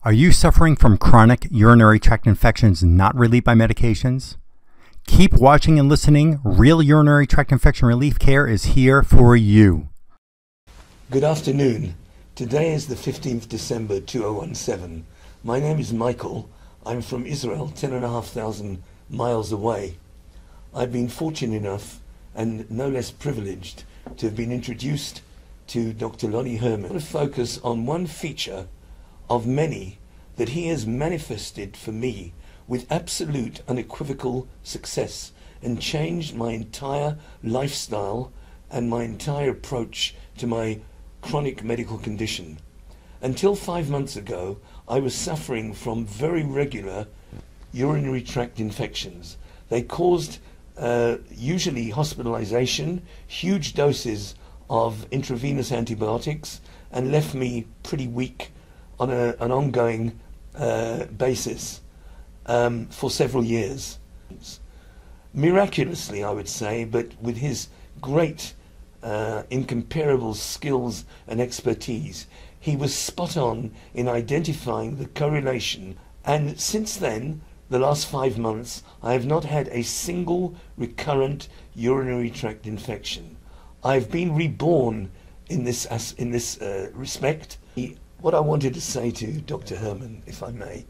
Are you suffering from chronic urinary tract infections not relieved by medications? Keep watching and listening. Real urinary tract infection relief care is here for you. Good afternoon. Today is the 15th December 2017. My name is Michael. I'm from Israel, 10,500 miles away. I've been fortunate enough and no less privileged to have been introduced to Dr. Lonnie Herman. I want to focus on one feature of many that he has manifested for me with absolute unequivocal success and changed my entire lifestyle and my entire approach to my chronic medical condition. Until 5 months ago, I was suffering from very regular urinary tract infections. They caused usually hospitalization, huge doses of intravenous antibiotics, and left me pretty weak on an ongoing basis for several years. Miraculously, I would say, but with his great incomparable skills and expertise, he was spot on in identifying the correlation, and since then, the last 5 months, I have not had a single recurrent urinary tract infection. I've been reborn in this respect. What I wanted to say to Dr. Herman, if I may,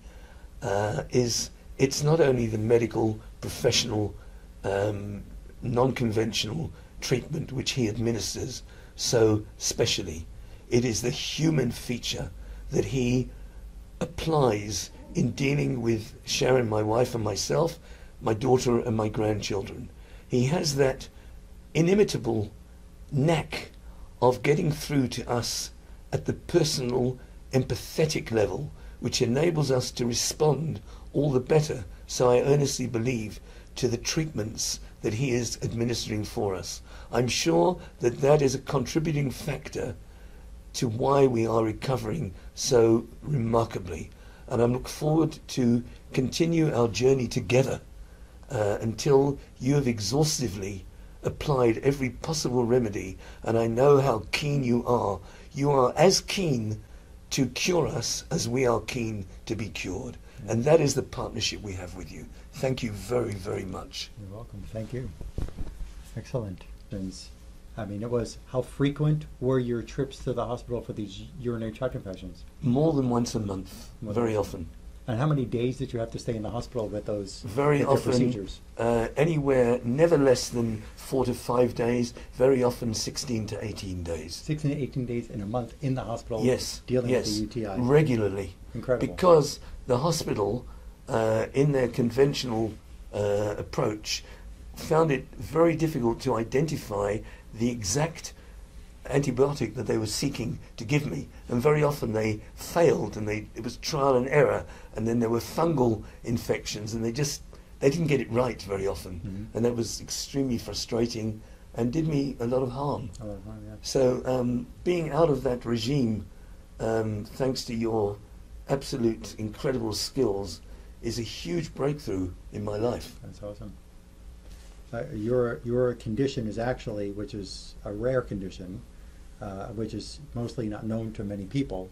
is it's not only the medical, professional, non-conventional treatment which he administers so specially. It is the human feature that he applies in dealing with Sharon, my wife, and myself, my daughter and my grandchildren. He has that inimitable knack of getting through to us at the personal, empathetic level, which enables us to respond all the better, so I earnestly believe, to the treatments that he is administering for us. I'm sure that that is a contributing factor to why we are recovering so remarkably. And I look forward to continue our journey together until you have exhaustively applied every possible remedy, and I know how keen you are. You are as keen to cure us as we are keen to be cured. And that is the partnership we have with you. Thank you very, very much. You're welcome. Thank you. Excellent. I mean, how frequent were your trips to the hospital for these urinary tract infections? More than once a month, very often. And how many days did you have to stay in the hospital with those very often, procedures? Anywhere, never less than 4 to 5 days, very often 16 to 18 days. 16 to 18 days in a month in the hospital, yes, dealing yes, with the UTI? Regularly. Incredible. Because the hospital, in their conventional approach, found it very difficult to identify the exact antibiotic that they were seeking to give me, and very often they failed, and it was trial and error, and then there were fungal infections, and they didn't get it right very often, and that was extremely frustrating and did me a lot of harm. Yeah. So being out of that regime, thanks to your absolute incredible skills, is a huge breakthrough in my life. That's awesome. Your condition is actually, which is a rare condition, which is mostly not known to many people,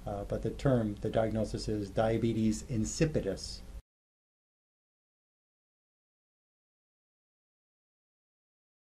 but the diagnosis is diabetes insipidus.